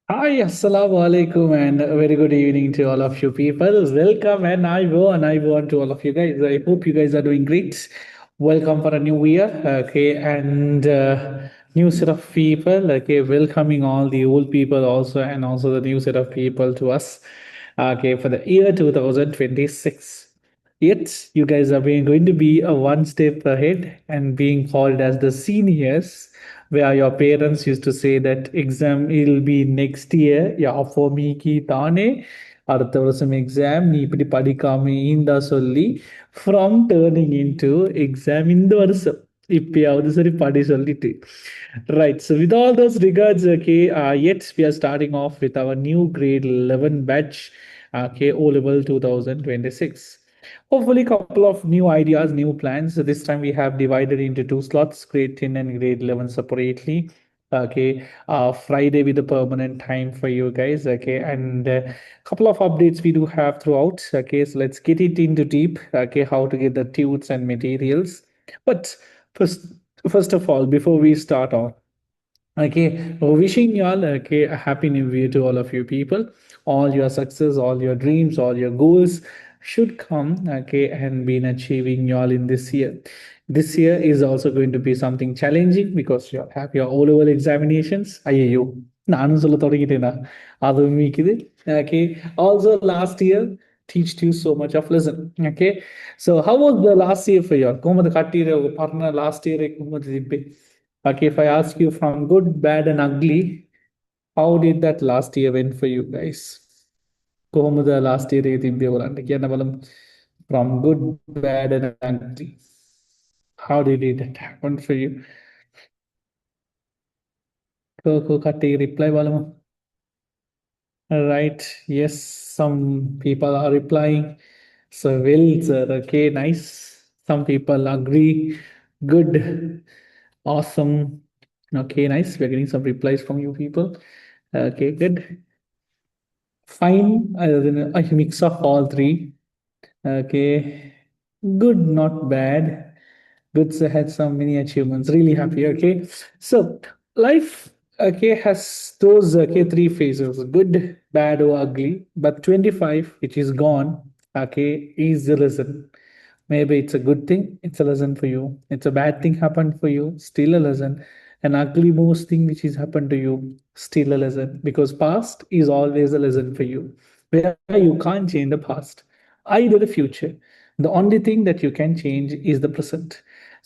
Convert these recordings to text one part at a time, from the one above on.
Hi, Assalamu alaikum, and a very good evening to all of you people. Welcome and I want to all of you guys. I hope you guys are doing great. Welcome for a new year, okay, and new set of people, okay, welcoming all the old people also, and also the new set of people to us, okay, for the year 2026. Yet, you guys are going to be a one step ahead and being called as the seniors, where your parents used to say that exam will be next year. Yeah, for me, ki தானே அடுத்த வருஷம் exam நீ இப்படி படிக்காம ஈந்தா சொல்லி from turning into exam இந்த வருஷம் இப்பயாவது சரி படி சொல்லிட்டு. Right, so with all those regards, okay, yet we are starting off with our new grade 11 batch, okay, O level 2026. Hopefully, couple of new ideas, new plans. So this time we have divided into two slots, grade 10 and grade 11 separately. Okay, Friday with the permanent time for you guys. Okay, and couple of updates we do have throughout. Okay, so let's get it into deep. Okay, how to get the tunes and materials. But first, first of all, before we start on, okay, wishing you all okay a happy new year to all of you people. All your success, all your dreams, all your goals should come okay and be achieving you all in this year. This year is also going to be something challenging because you have your O level examinations. ஐயோ நானும் சொல்ல தொடங்கிட்டேனா அதுவும் மீக்குது. Okay, also last year teached you so much of lesson. Okay, so how was the last year for you all? Komadhu kattira parna last year komadhu dibbe. Okay, if I ask you from good, bad, and ugly, how did that last year went for you guys? කොහොමද last year එකේ තිබ්බේ ඔයගලන්ට කියන්න බලමු. From good, bad, and ugly. How did it happen for you? කෝ කට්ටිය reply බලමු. Right. Yes, some people are replying. So, well, sir, okay, nice. Some people agree. Good. Awesome. Okay, nice. We're getting some replies from you people. Okay, good. Fine. A mix of all three. Okay. Good, not bad. Good had some many achievements. Really happy. Okay. So life okay has those okay three phases: good, bad, or ugly. But 25, which is gone, okay, is the lesson. Maybe it's a good thing, it's a lesson for you. It's a bad thing happened for you, still a lesson. An ugly most thing which has happened to you, still a lesson. Because past is always a lesson for you. Where you can't change the past, either the future. The only thing that you can change is the present.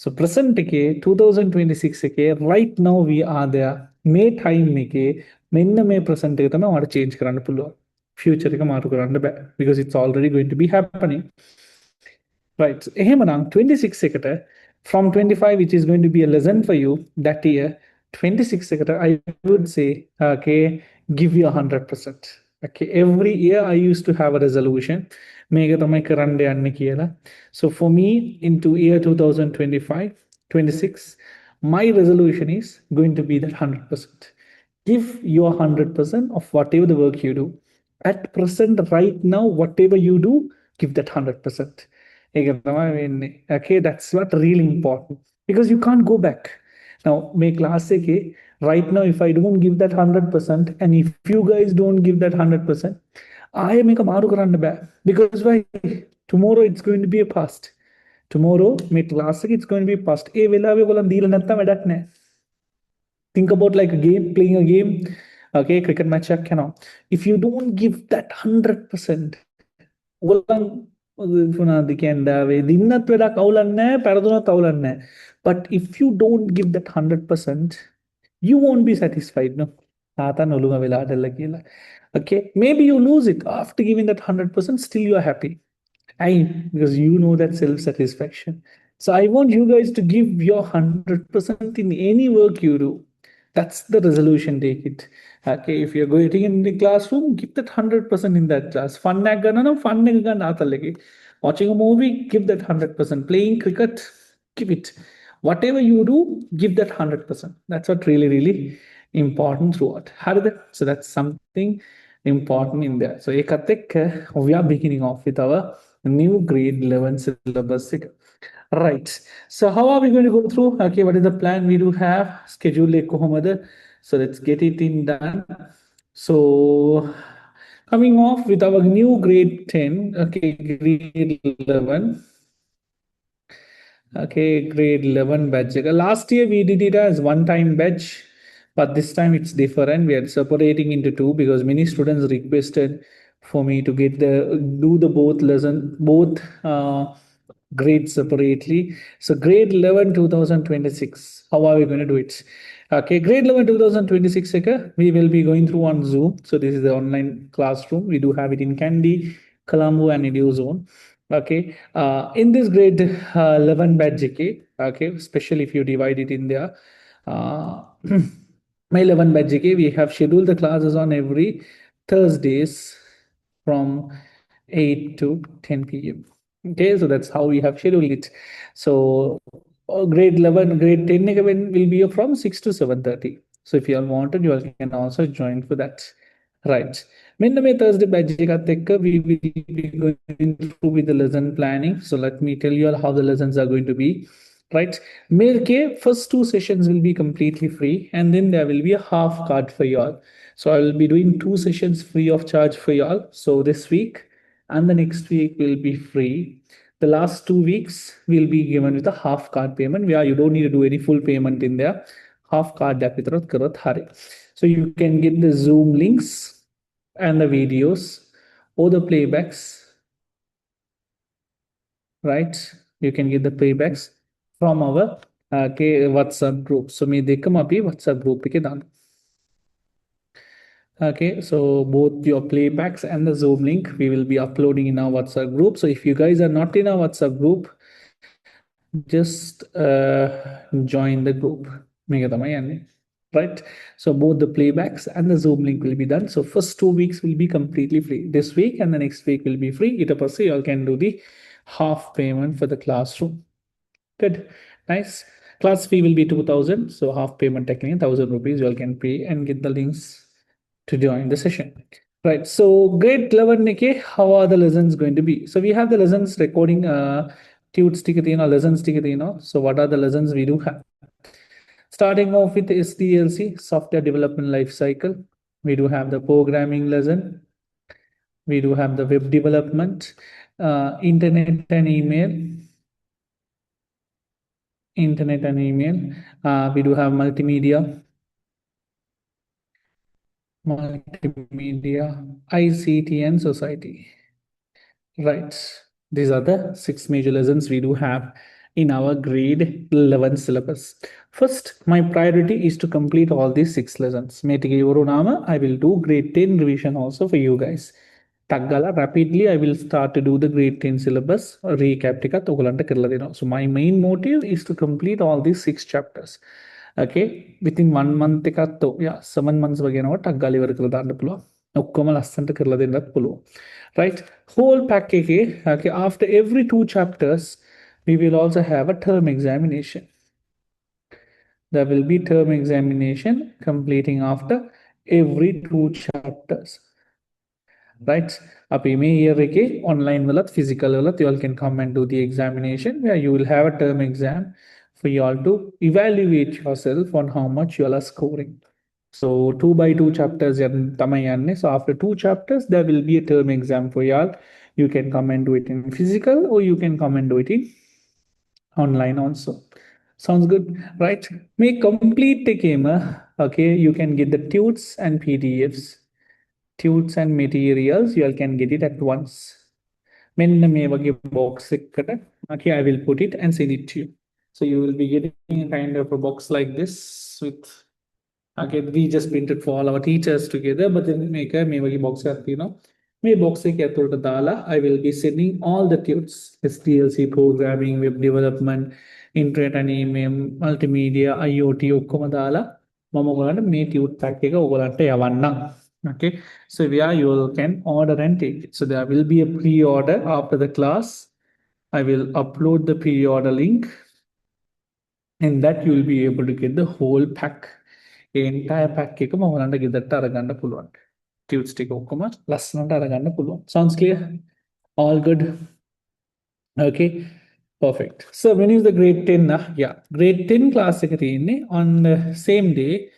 So present ke 2026 ke right now we are there. May time ke මෙන්න මේ present එක තමයි ඔයාලට change කරන්න පුළුවන්. Future එක මාරු කරන්න බෑ because it's already going to be happening. Right. So, එහෙමනම් 26 එකට from 25 which is going to be a lesson for you that year 26 එකට I would say okay give you 100%. Okay, every year I used to have a resolution මේක තමයි කරන්න යන්නේ කියලා. So for me into year 2025 26 my resolution is going to be that 100%. Give your 100% of whatever the work you do. At present, right now, whatever you do, give that 100%. Okay, that's what really important because you can't go back. Now, make classic right now, if I don't give that 100%, and if you guys don't give that 100%, I make a maru back because why? Tomorrow it's going to be a past. Tomorrow, make classic, it's going to be past. Think about like a game, playing a game. Okay, cricket match cannot. If you don't give that 100%, but if you don't give that 100%, you won't be satisfied. No. Okay, maybe you lose it after giving that 100%, still you are happy. I because you know that self-satisfaction. So I want you guys to give your 100% in any work you do. That's the resolution. Take it. Okay, if you're going in the classroom, give that 100% in that class. Fun watching a movie, give that 100%. Playing cricket, give it. Whatever you do, give that 100%. That's what really, really important throughout. How did that? So that's something important in there. So Ekatek, we are beginning off with our new grade 11 syllabus. Right. So how are we going to go through? Okay, what is the plan we do have? Schedule like කොහොමද? So let's get it in done. So coming off with our new grade 10, okay, grade 11. Okay, grade 11 batch. Last year we did it as one time batch, but this time it's different. We are separating into two because many students requested for me to get the do the both lesson, both grades separately. So grade 11 2026. How are we going to do it? Okay, grade 11 2026, okay, we will be going through on Zoom. So this is the online classroom. We do have it in Kandy, Colombo, and EduZone. Okay, in this grade 11 batch GK, okay, especially if you divide it in there, my 11 batch GK, we have scheduled the classes on every Thursdays from 8 to 10 p.m. Okay, so that's how we have scheduled it. So grade 11, grade 10 will be from 6 to 7:30. So if you all wanted, you all can also join for that. Right. When the Thursday batch we will be going through with the lesson planning. So let me tell you all how the lessons are going to be. Right. Mere first two sessions will be completely free, and then there will be a half card for you all. So I will be doing two sessions free of charge for you all. So this week and the next week will be free. The last 2 weeks will be given with a half card payment where you don't need to do any full payment in there. Half card so you can get the Zoom links and the videos or the playbacks, right? You can get the playbacks from our WhatsApp group. So me dekam api WhatsApp group ke daan. Okay, so both your playbacks and the Zoom link we will be uploading in our WhatsApp group. So if you guys are not in our WhatsApp group, just join the group. Right? So both the playbacks and the Zoom link will be done. So first 2 weeks will be completely free. This week and the next week will be free. It you all can do the half payment for the classroom. Good. Nice. Class fee will be 2,000. So half payment technically 1,000 rupees you all can pay and get the links to join the session. Right. So grade 11 Nikki, how are the lessons going to be? So we have the lessons recording tudes lessons. So what are the lessons we do have? Starting off with SDLC, software development life cycle. We do have the programming lesson. We do have the web development, internet and email. Internet and email. We do have multimedia. Multimedia, ICT and society. Right. These are the 6 major lessons we do have in our grade 11 syllabus. First, my priority is to complete all these 6 lessons. I will do grade 10 revision also for you guys. Taggala rapidly, I will start to do the grade 10 syllabus recap. So my main motive is to complete all these 6 chapters. Okay, within 1 month, 7 months, right? Whole package. Okay, after every 2 chapters, we will also have a term examination. There will be term examination completing after every 2 chapters. Right? Here online physical you all can come and do the examination where you will have a term exam for you all to evaluate yourself on how much you all are scoring. So 2 by 2 chapters. So after 2 chapters, there will be a term exam for y'all. You can come and do it in physical or you can come and do it in online also. Sounds good, right? May complete the game. Okay, you can get the tudes and PDFs, tudes and materials. You all can get it at once. Box. Okay, I will put it and send it to you. So you will be getting a kind of a box like this with. Okay, we just printed for all our teachers together, but then make a box may box I will be sending all the tunes, SDLC programming, web development, internet and email, multimedia, IoT, okkomadala, mama may tute pack okay. So where you can order and take it. So there will be a pre-order after the class. I will upload the pre-order link and that you will be able to get the whole pack. Entire pack Tuesday sounds clear? All good. Okay, perfect. So when is the grade 10? Yeah, grade 10 class on the same day.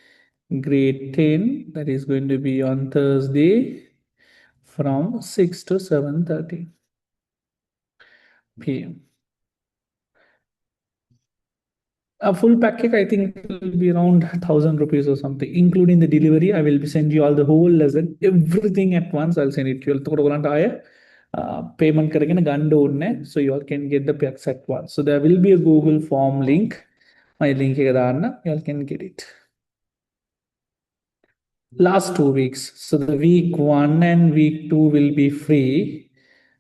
grade 10, that is going to be on Thursday from 6 to 7:30 p.m. A full package, I think it will be around 1,000 rupees or something, including the delivery. I will be send you all the whole lesson, everything at once. I'll send it to you. Payment karagena ganda unne, so you all can get the packs at once. So there will be a Google form link. My link you all can get it. Last 2 weeks. So the week 1 and week 2 will be free.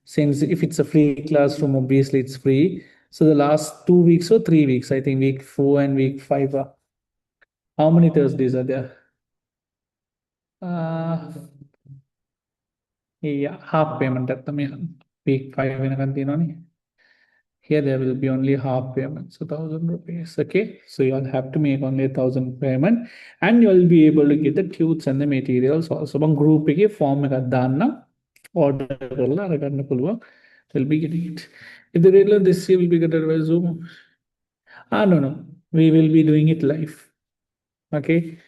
Since if it's a free classroom, obviously it's free. So the last 2 weeks or 3 weeks, I think week 4 and week 5 are. How many Thursdays are there? Uh, yeah, half payment at the minimum. Week 5 වෙනකන් තියෙනවනේ. Here there will be only half payment, so 1,000 rupees. Okay, so you all have to make only 1,000 payment, and you will be able to get the tubes and the materials also. One group form order will be getting it. If the regular this year will be getting by Zoom. No, no, we will be doing it live. Okay.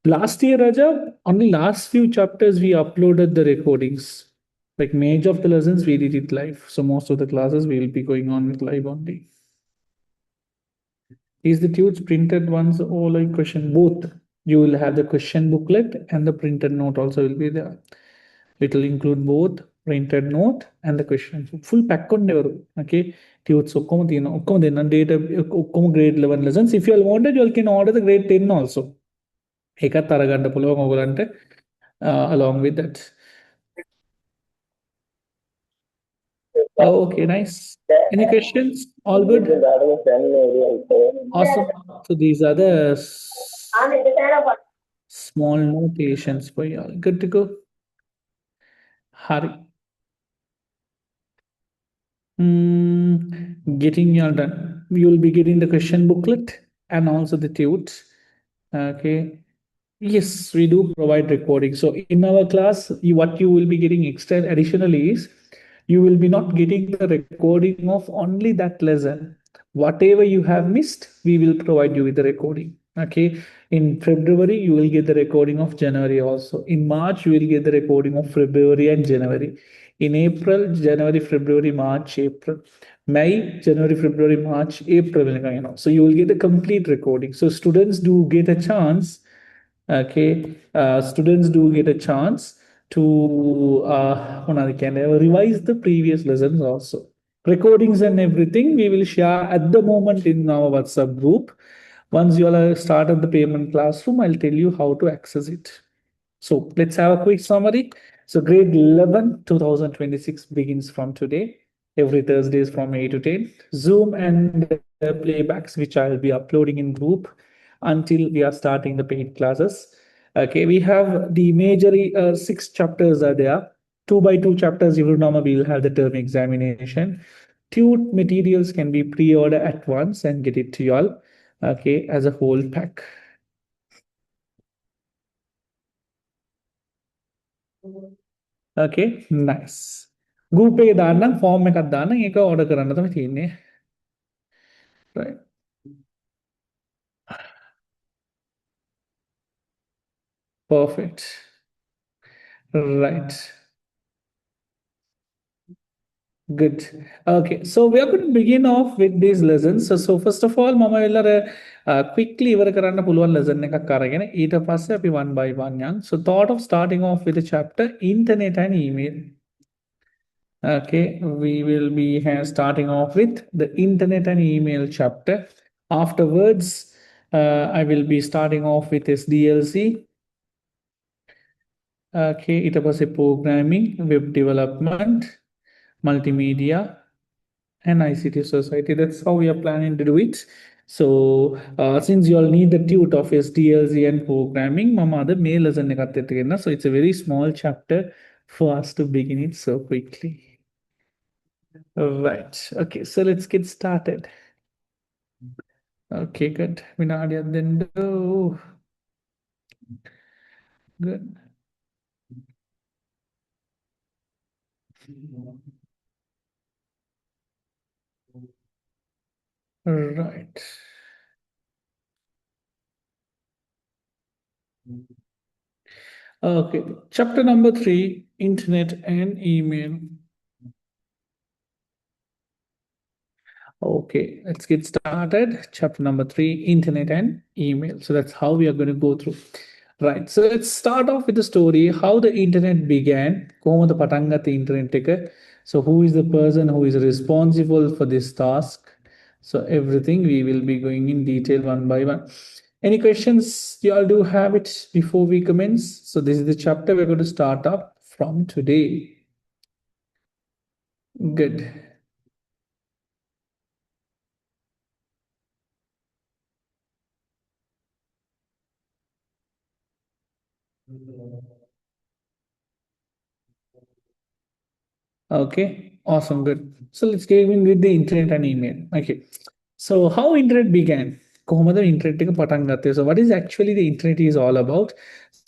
Last year, Raja, only last few chapters we uploaded the recordings. Like major of the lessons we did it live. So most of the classes we will be going on with live only. Is the tudes printed ones or like question both? You will have the question booklet and the printed note also will be there. It will include both printed note and the question. Full pack on never. Okay. Tudes data grade 11 lessons. If you all wanted, you all can order the grade 10 also. Along with that. Oh, okay, nice. Any questions? All good? Awesome. So these are the small notations for you all. Good to go. Hari. Getting you all done. You will be getting the question booklet and also the tudes. Okay. Yes, we do provide recording. So in our class, what you will be getting extra additionally is you will be not getting the recording of only that lesson. Whatever you have missed, we will provide you with the recording. Okay. In February, you will get the recording of January also. In March, you will get the recording of February and January. In April, January, February, March, April. May, January, February, March, April. So you will get the complete recording. So students do get a chance. Okay, students do get a chance to revise the previous lessons also. Recordings and everything we will share at the moment in our WhatsApp group. Once you all started the payment classroom, I'll tell you how to access it. So let's have a quick summary. So grade 11, 2026 begins from today. Every Thursdays from 8 to 10. Zoom and playbacks, which I'll be uploading in group until we are starting the paid classes. Okay, we have the major 6 chapters are there. 2 by 2 chapters, you will normally will have the term examination. Two materials can be pre-order at once and get it to y'all. Okay, as a whole pack. Okay, nice. Group එකේ දාන්නම් form එකක් දාන්නම් ඒක order කරන්න තමයි තියෙන්නේ. Right. Perfect. Right. Good. Okay, so we are going to begin off with these lessons. So first of all, මම quickly ඉවර කරන්න පුළුවන් lesson එකක් අරගෙන ඊට පස්සේ අපි one by one යන්. So thought of starting off with the chapter internet and email. Okay, we will be starting off with the internet and email chapter. Afterwards, I will be starting off with SDLC. Okay, it was a programming, web development, multimedia, and ICT society. That's how we are planning to do it. So since you all need the tute of SDLC and programming, Mama the mail is a so it's a very small chapter for us to begin it so quickly. Right. Okay, so let's get started. Okay, good. Minadia then do. Good. Right. Okay, chapter number three, internet and email. Okay, let's get started. Chapter number three, internet and email. So that's how we are going to go through. Right. So let's start off with the story how the internet began. Como the patanga the internet take. So who is the person who is responsible for this task? So everything we will be going in detail one by one. Any questions you all do have it before we commence? So this is the chapter we're going to start up from today. Good. Okay, awesome, good. So let's get in with the internet and email. Okay, so how internet began? කොහොමද internet එක පටන් ගත්තේ? So what is actually the internet is all about?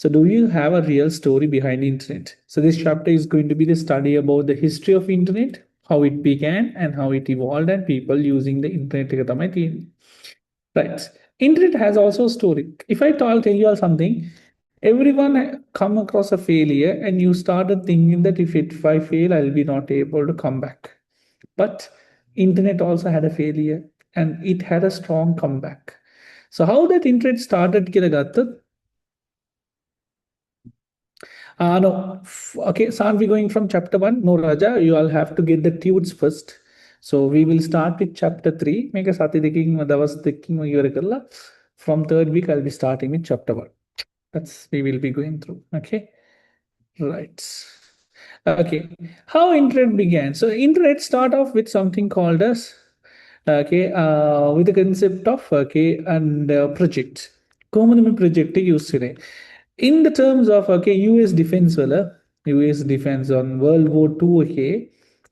So do you have a real story behind internet? So this chapter is going to be the study about the history of internet, how it began and how it evolved and people using the internet එක තමයි තියෙන්නේ. Right. Internet has also a story. If tell you all something, everyone come across a failure and you started thinking that if I fail, I'll be not able to come back. But internet also had a failure and it had a strong comeback. So how that internet started Kiragatta? No. Okay, so are we going from chapter one? No, Raja, you all have to get the tunes first. So we will start with chapter three. Make a sati thinking was thinking from third week. I'll be starting with chapter one. That's we will be going through. Okay. Right. Okay. How internet began? So internet start off with something called as with the concept of and project. Common project use today. In the terms of US defense US defense on World War II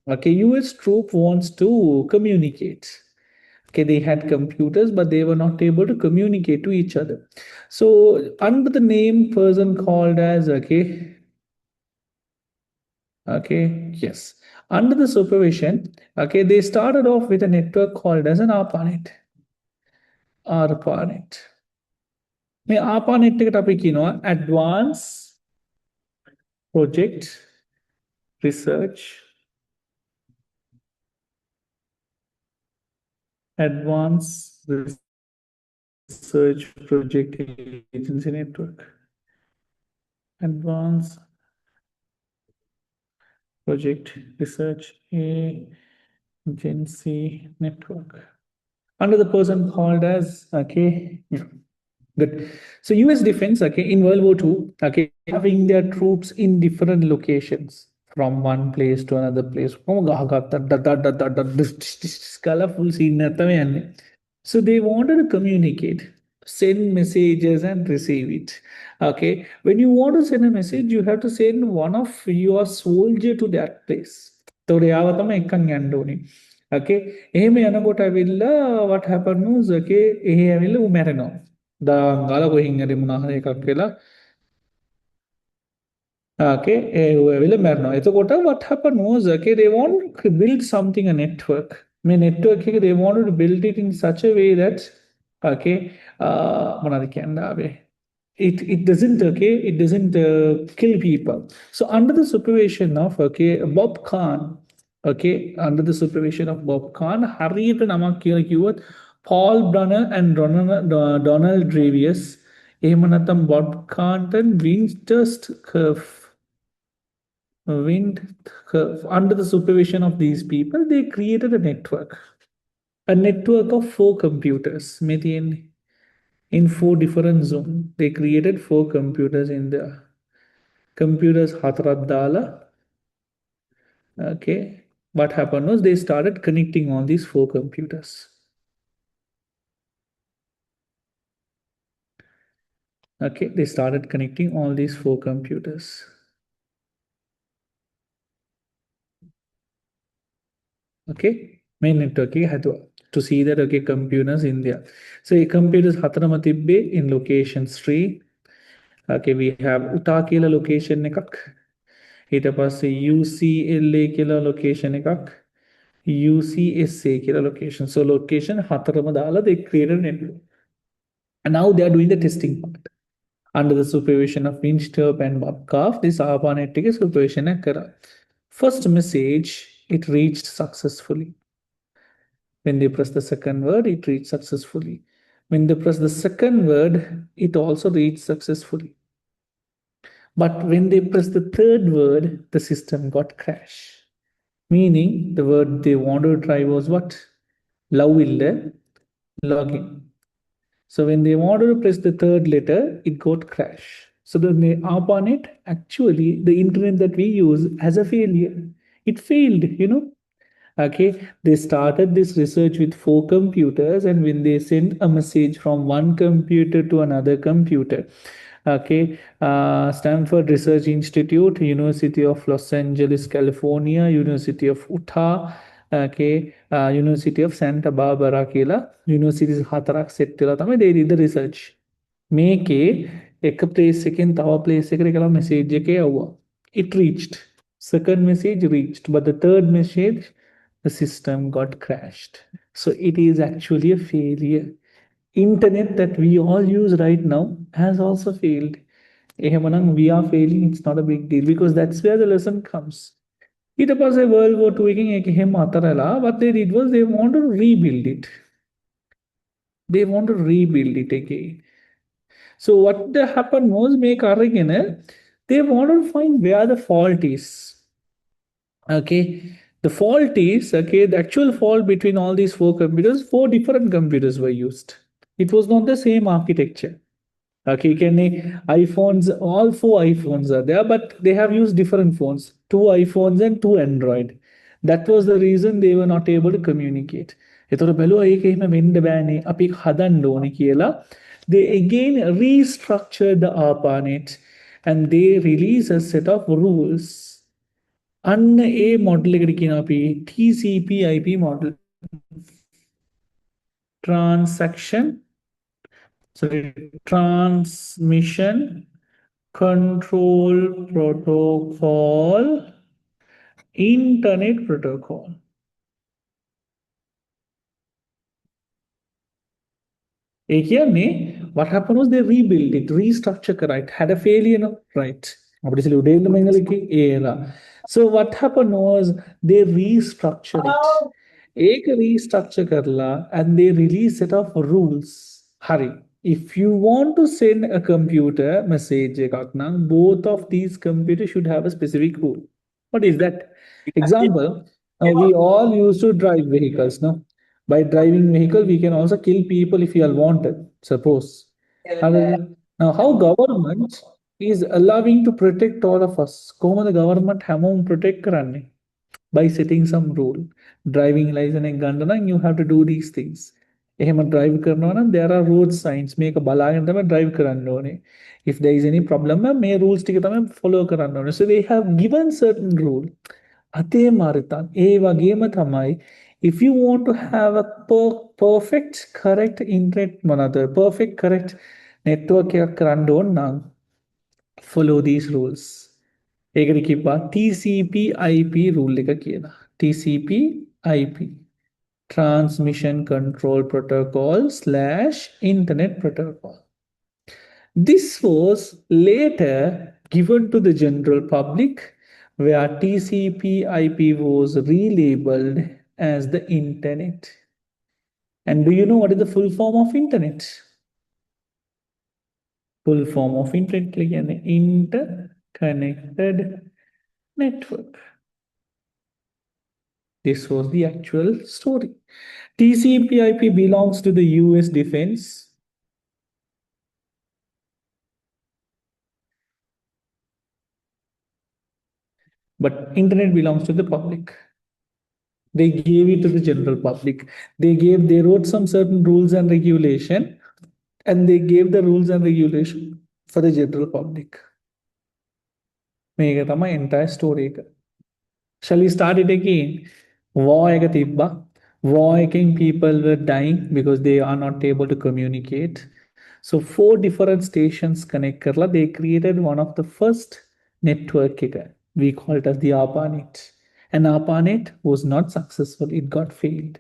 US troop wants to communicate. Okay, they had computers, but they were not able to communicate to each other. So under the name person called as yes. Under the supervision, they started off with a network called as an ARPANET. ARPANET. May ARPANET take a topic, advanced project research, advanced research project agency network, advanced project research agency network. Under the person called as yeah. Good. So US defense, in World War II, having their troops in different locations from one place to another place. Oh, this colorful scene. So they wanted to communicate, send messages and receive it. Okay. When you want to send a message, you have to send one of your soldier to that place. තොර යාව තමයි එක්කන් යන්න ඕනේ. Okay. එහෙම යනකොට ඇවිල්ලා what happened was එහෙ ඇවිල්ලා ඌ මැරෙනවා. දාංගාල කොහින් හරි මොනවා හරි එකක් වෙලා will මැරෙනවා. එතකොට what happened was they want to build something a network. මේ network එක they wanted to build it in such a way that මොනවද කියන්න ආවේ it doesn't kill people. So under the supervision of Bob Kahn, under the supervision of Bob Kahn, හරියට නමක් කියලා කිව්වොත් Paul Brunner and Donald Dravius එහෙම නැත්නම් Bob Kahn Windthirst curve wind under the supervision of these people they created a network of four computers in four different zones. They created four computers in the computers Hatradala. Okay. What happened was they started connecting on these four computers. Okay, they started connecting all these four computers. Okay, main network had to see that computers in there. So computers Hataramatibbe in locations 3. Okay, we have Utakila location එකක් ඊට පස්සේ UCLA කියලා location එකක් UCSA කියලා location. So location හතරම දාලා they created a network. And now they are doing the testing part. Under the supervision of Windstorp and Babcock, this ARPANET එක supervision කරා. First message, it reached successfully. When they press the second word, it reached successfully. When they press the second word, it also reached successfully. But when they press the third word, the system got crash. Meaning the word they wanted to try was what? Love illa login. So when they wanted to press the third letter, it got crash. So then they upon it, actually the internet that we use has a failure. It failed. Okay, they started this research with four computers, and when they sent a message from one computer to another computer, okay, Stanford Research Institute, University of Los Angeles, California, University of Utah, okay, University of Santa Barbara කියලා universities හතරක් set වෙලා තමයි they did the research. මේකේ එක place එකෙන් තව place එකට කියලා message එකේ යවුවා. It reached. Second message reached, but the third message, the system got crashed. So it is actually a failure. Internet that we all use right now has also failed. එහෙමනම් we are failing, it's not a big deal because that's where the lesson comes. ඊට පස්සේ World War II එකෙන් ඒක එහෙම අතරලා what they did was they want to rebuild it. They want to rebuild it again. So what happened was make අරගෙන they want to find where the fault is. Okay, the fault is, okay, the actual fault between all these four computers, four different computers were used. It was not the same architecture. Okay, can iPhones, all four iPhones are there, but they have used different phones, two iPhones and two Android. That was the reason they were not able to communicate. එතකොට බැලුවා ඒක එහෙම වෙන්න බෑනේ. අපි හදන්න ඕනේ කියලා. They again restructured the ARPANET and they released a set of rules. අන්න ඒ මොඩල් එකට කියන අපි TCP/IP model. Transmission Control Protocol, Internet Protocol. What happened was they rebuilt it, restructured it, had a failure, no? Right. So what happened was they restructured it. एक restructure करला and they release set of rules. Hurry. If you want to send a computer message, both of these computers should have a specific rule. What is that? Example, we all used to drive vehicles, no? By driving vehicle, we can also kill people if we all wanted, suppose. Now, how government is allowing to protect all of us? How the government hamon protect karane? By setting some rule. Driving license and gun, you have to do these things. Drive there are road signs. Make a balagan drive karandone. If there is any problem, may rules follow karandone. So they have given certain rule. Ate maritan eva game thamai. If you want to have a perfect correct internet manother, perfect correct network karandone nang, follow these rules. TCP/IP rule TCP/IP Transmission Control Protocol / Internet Protocol. This was later given to the general public, where TCP/IP was relabeled as the Internet. And do you know what is the full form of Internet? Full form of Internet, interconnected network. This was the actual story. TCP/IP belongs to the US defense. But internet belongs to the public. They gave it to the general public. They wrote some certain rules and regulation, and they gave the rules and regulation for the general public. Make my entire story. Shall we start it again? War people were dying because they are not able to communicate. So four different stations connect karla. They created one of the first network. We call it as the ARPANET. And ARPANET was not successful. It got failed.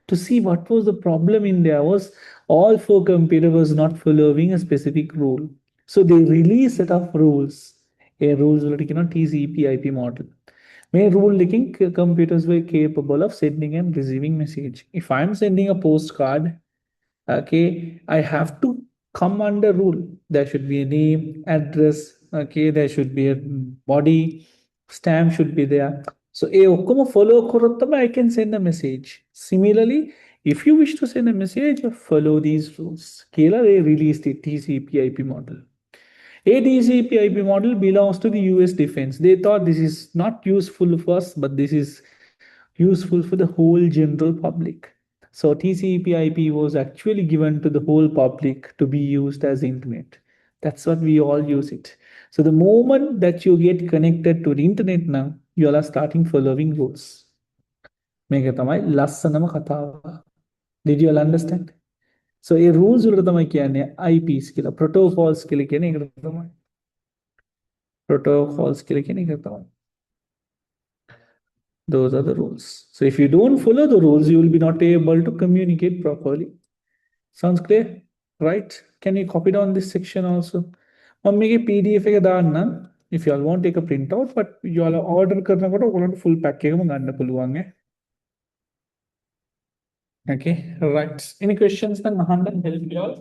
To see what was the problem in there was all four computers was not following a specific rule. So they release set of rules. A rules like TCP/IP model. May rule linking computers were capable of sending and receiving message. If I'm sending a postcard, okay, I have to come under rule. There should be a name, address, okay, there should be a body, stamp should be there. So a okuma follow korottama, I can send a message. Similarly, if you wish to send a message, follow these rules. Kela they released the TCP/IP model. A TCP/IP model belongs to the US defense. They thought this is not useful for us, but this is useful for the whole general public. So TCP/IP was actually given to the whole public to be used as internet. That's what we all use it. So the moment that you get connected to the internet now, you all are starting following rules. මේක තමයි ලස්සනම කතාව. Did you all understand? So A rules වලට තමයි කියන්නේ IPs කියලා, protocols කියලා කියන්නේ ඒකට තමයි. Protocols කියලා කියන්නේ ඒකට තමයි. Those are the rules. So if you don't follow the rules, you will be not able to communicate properly. Sounds clear? Right? Can you copy down this section also? Or make a PDF එක දාන්න if you all want take a printout, but you all order කරනකොට ඔයගොල්ලන්ට full pack එකම ගන්න පුළුවන් ඈ. Okay, right. Any questions then අහන්න help you all?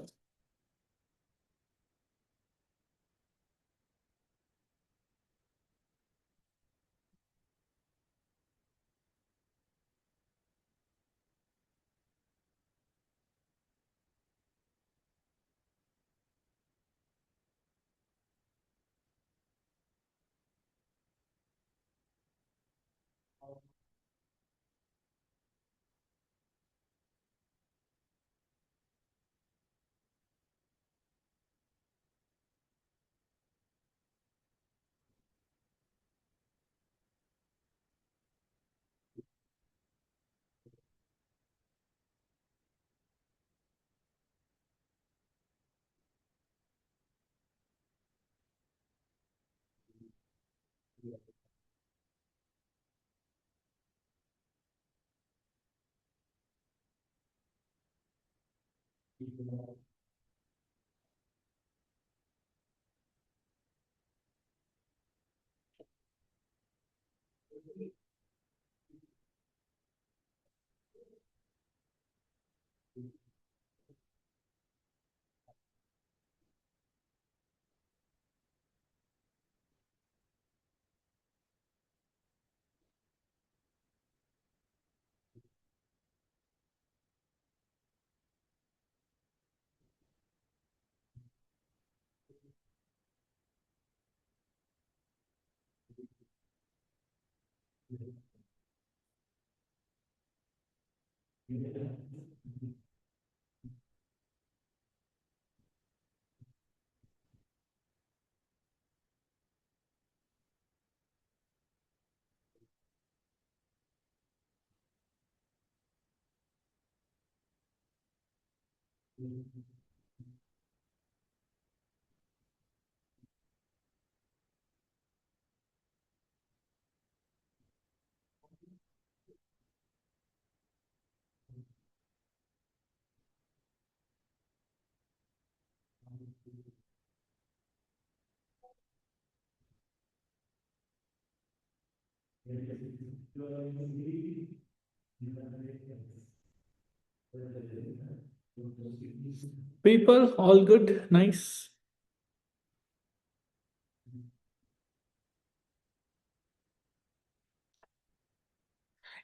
People, all good, nice.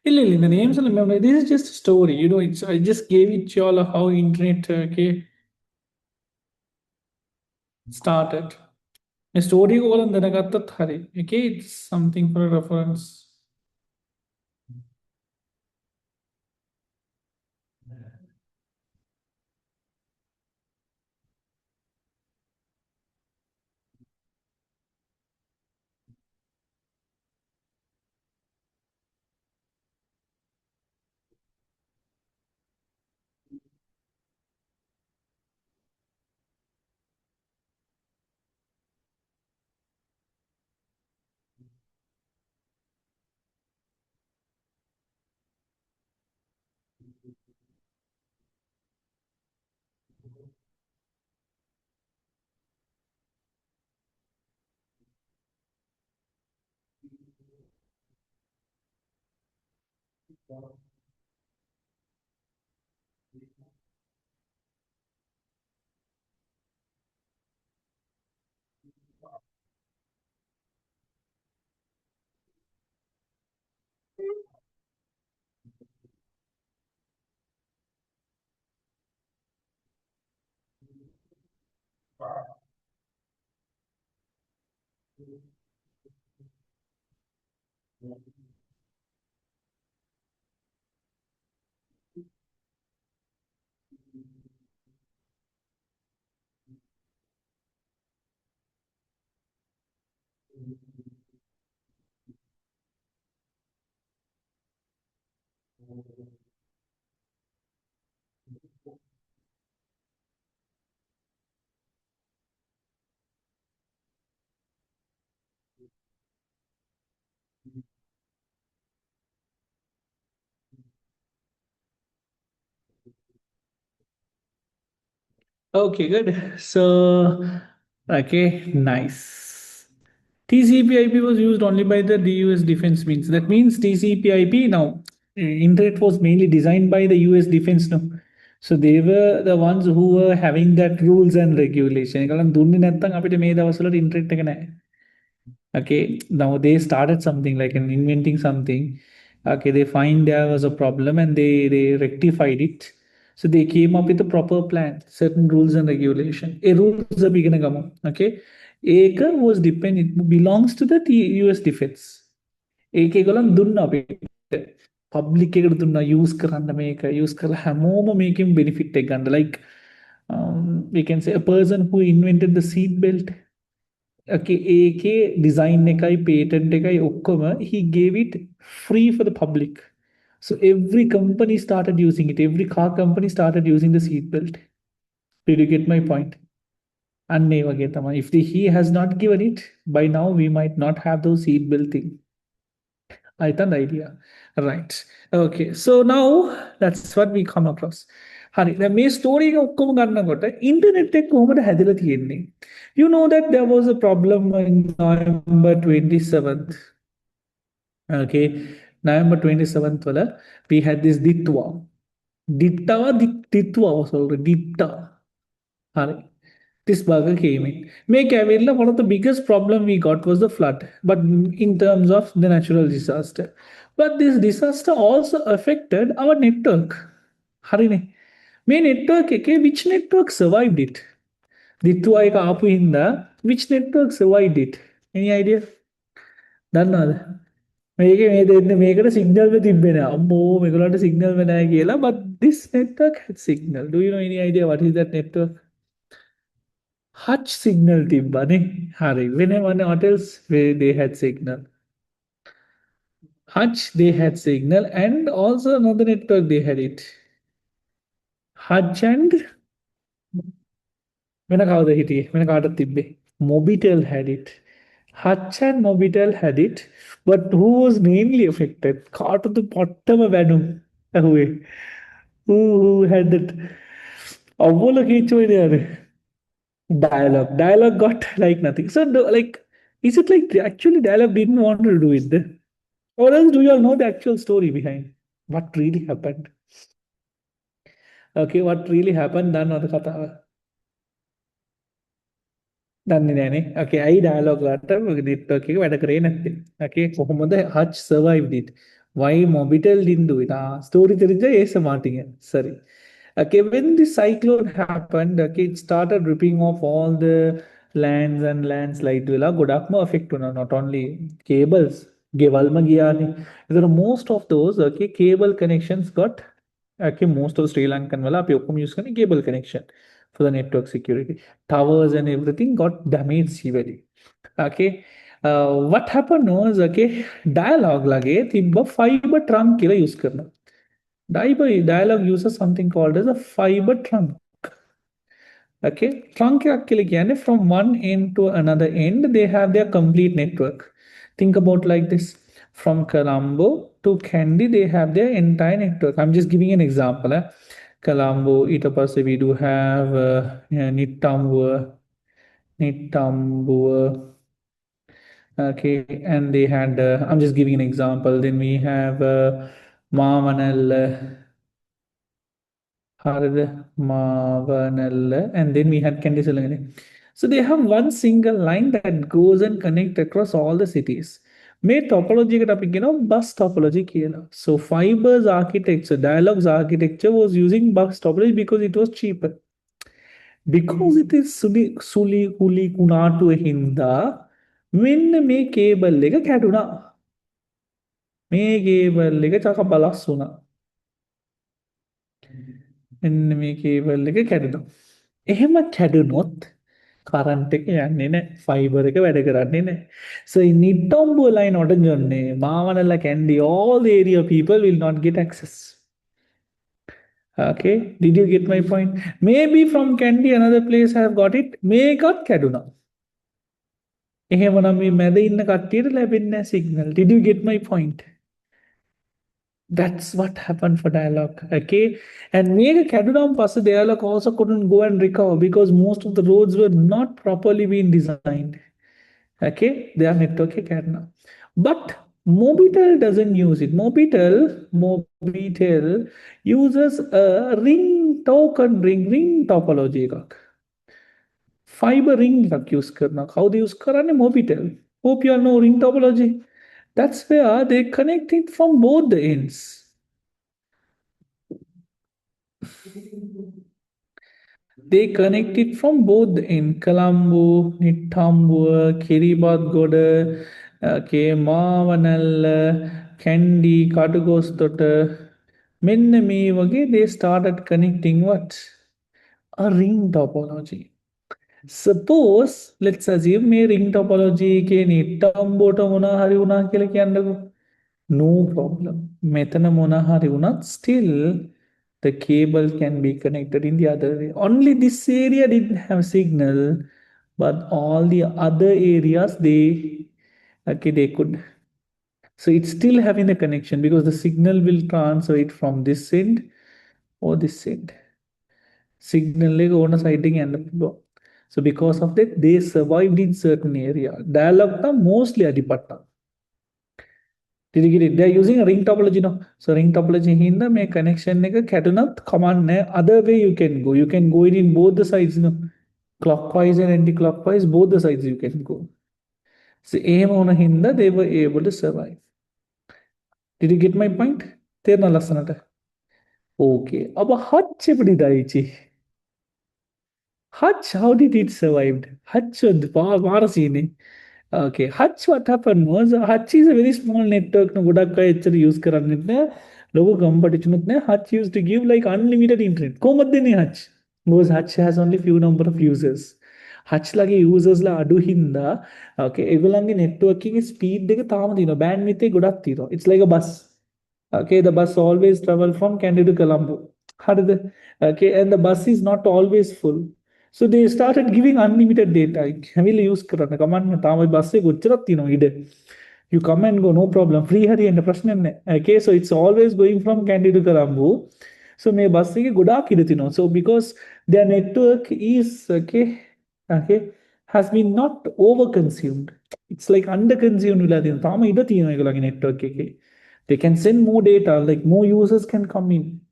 In the names and memory, this is just a story. It's I just gave it to you all how internet okay started. A story goal and then I got the thari. Okay, it's something for a reference. Okay, good. So, okay, nice. TCP/IP was used only by the US Defense Means. That means TCP/IP now, internet was mainly designed by the US Defense now. So they were the ones who were having that rules and regulation. ඒගොල්ලන් දුන්නේ නැත්නම් අපිට මේ දවස්වල internet එක නැහැ. Okay, now they started something like inventing something. Okay, they find there was a problem and they rectified it. So they came up with a proper plan, certain rules and regulation. A rules are beginning come. Okay, Acre was dependent, it belongs to the US defense. ඒකේගොල්ලන් දුන්න අපිට public එකට දුන්නා use කරන්න මේක use කරලා හැමෝම මේකෙන් benefit එක ගන්න like we can say a person who invented the seat belt. Okay, ඒකේ design එකයි patent එකයි ඔක්කොම he gave it free for the public. So every company started using it. Every car company started using the seat belt. Did you get my point? And වගේ තමයි. If he has not given it, by now we might not have those seat belt thing. I thought the idea. Right. Okay. So now that's what we come across. හරි දැන් මේ story එක ඔක්කොම ගන්නකොට internet එක කොහොමද හැදිලා තියෙන්නේ? You know that there was a problem in November 27th. Okay. November 27th වල we had this ditwa. Ditwa was already Ditta. හරි. This bugger came in. Make Avila, one of the biggest problem we got was the flood, but in terms of the natural disaster. But this disaster also affected our network. Harine. May network which network survived it? Ditwa එක ආපු හින්දා which network survived it? Any idea? දන්නවද? මේකේ මේ දෙන්න මේකට signal එක තිබ්බේ නෑ. අම්මෝ මේගොල්ලන්ට සිග්නල් එක නෑ කියලා. But this network had signal. Do you know any idea what is that network? Hutch signal තිබ්බනේ. හරි. When what else where they had signal? Hutch they had signal and also another network they had it. Hutch and වෙන කවුද හිටියේ? වෙන කාටද තිබ්බේ? Mobitel had it. Hutch and Mobitel had it, but who was mainly affected? කාටද පොට්ටම වැනුම් ඇහුවේ? Who had that? අවුල කීචෝයිද යාර? Dialogue got like nothing. So like, is it like actually dialogue didn't want to do it? Or else do you all know the actual story behind what really happened? Okay, what really happened? Done or the kata. Done in any. Okay, I dialogue later. Okay, what a නැත්තේ. Okay, කොහොමද Hutch survived it? Why Mobitel didn't do it? Story தெரிஞ்சா ஏச மாட்டீங்க. சரி. Okay, when the cyclone happened, okay, it started ripping off all the lands and landslide වෙලා ගොඩක්ම affect වුණා. Not only cables, ගෙවල්ම ගියානේ. ඒතර most of those, okay, cable connections got, okay, most of Sri Lankan වල අපි ඔක්කොම use කරන්නේ cable connection for the network security. Towers and everything got damaged severely. Okay. What happened was, okay, dialogue lage තිබ්බ fiber trunk කියලා use කරනවා. Dialogue uses something called as a fiber trunk. Okay, trunk actually කියන්නේ from one end to another end they have their complete network. Think about like this. From Colombo to Kandy they have their entire network. I'm just giving an example. Colombo, ඊට පස්සේ we do have Nitambua. Okay, and they had I'm just giving an example. Then we have Mavanalla, Harada, Mavanalla, and then we had Candy Salangani. So they have one single line that goes and connect across all the cities. Made topology ka topic, bus topology kiya. So fibers architecture, dialogues architecture was using bus topology because it was cheaper. Because it is සුලි කුලි කුණාටුව හින්දා මෙන්න මේ cable එක කැඩුනා. මේ cable එක චක බලස් වුණා. මෙන්න මේ cable එක කැඩුණා. එහෙම කැඩුනොත් කරන්ට් එක යන්නේ නැහැ. ෆයිබර් එක වැඩ කරන්නේ නැහැ. So in Nitombo line ඔඩගන්නේ මාවනල්ලා Kandy all the area people will not get access. Okay, did you get my point? Maybe from Kandy another place have got it. May got Kaduna. එහෙමනම් මේ මැද ඉන්න කට්ටියට ලැබෙන්නේ signal. Did you get my point? That's what happened for dialogue. Okay, and මේක කැඩුනම පස්සේ dialogue also couldn't go and recover because most of the roads were not properly being designed. Okay, their network කැඩුනා. But Mobitel doesn't use it. Mobitel uses a ring token ring topology එකක්. Fiber ring එකක් use කරනවා. How they use කරන්නේ Mobitel. Hope you all know ring topology. That's where they connect it from both the ends. They connect it from both the ends. Colombo, Nittambuwa, Kiribatgoda, okay, Mavanalla, Kandy, Katugostota. මෙන්න මේ වගේ they started connecting what? A ring topology. Suppose let's assume මේ ring topology එකේ නිට්ටම්බෝට මොනා හරි වුණා කියලා කියන්නකෝ. No problem. මෙතන මොනා හරි වුණත් still the cable can be connected in the other way. Only this area didn't have signal, but all the other areas they could. So it's still having the connection because the signal will transfer it from this end or this end. Signal leg on a sighting and so because of that, they survived in certain area. Dialogue ta mostly adipatta. Did you get it? They're using a ring topology now. So ring topology hinda make connection nega katunat command ne other way you can go. You can go in both the sides, clockwise and anti-clockwise, both the sides you can go. So aim on a hinda they were able to survive. Did you get my point? Therna lasanata. Okay. Aba hutch epdi daichi. Hutch, how did it survive? Hutch Marasini. Okay, Hutch, what happened was Hutch is a very small network. No good actually use karanitne. Logo competition Hutch used to give like unlimited internet. Komadini Hutch. Because Hutch has only few number of users. Hutch lagi users la adu hinda. Okay, egulangi networking speed dega tamadino bandwidth godak tiro. It's like a bus. Okay, the bus always travel from Kandy to Colombo. How did the okay, and the bus is not always full. So they started giving unlimited data. Heavily use කරන්න කමන්න තාම bus එක උච්චරක් තියෙනවා ඉඩ. You come and go, no problem. Free හරියන්න ප්‍රශ්න නැහැ. Okay, so it's always going from Kandy to Colombo. So මේ බස් එකේ ගොඩාක් ඉඩ තියෙනවා. So because their network is okay has been not overconsumed. It's like underconsumed වෙලා තියෙනවා. තාම ඉඩ තියෙනවා ඒගොල්ලන්ගේ network එකේ. They can send more data, like more users can come in.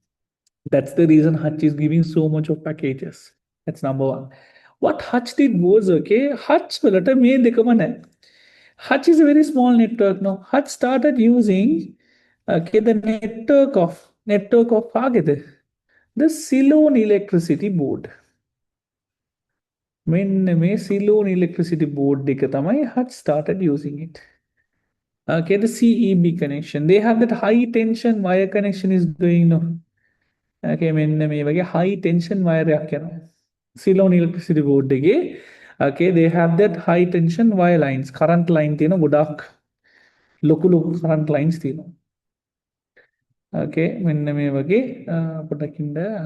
That's the reason Hutch is giving so much of packages. That's number one. What Hutch did was, okay, Hutch Hutch is a very small network now. Hutch started using the network of the Ceylon electricity board. When the Ceylon electricity board Hutch started using it. Okay, the CEB connection. They have that high tension wire connection is going now. Okay, high tension wire. Ceylon electricity board okay, they have that high tension wire lines, current line godak local current lines okay, when I'll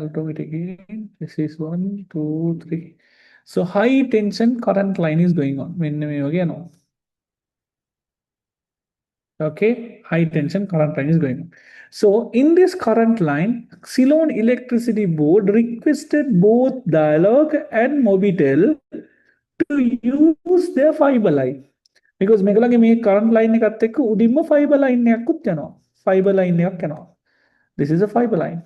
do it again. This is 1 2 3. So high tension current line is going on when no. Okay, high tension current line is going on. So in this current line, Ceylon electricity board requested both Dialog and Mobitel to use their fiber line. Because මෙගලගේ මේ current line එකත් එක්ක උඩින්ම fiber line එකකුත් යනවා. Fiber line එකක් යනවා. This is a fiber line.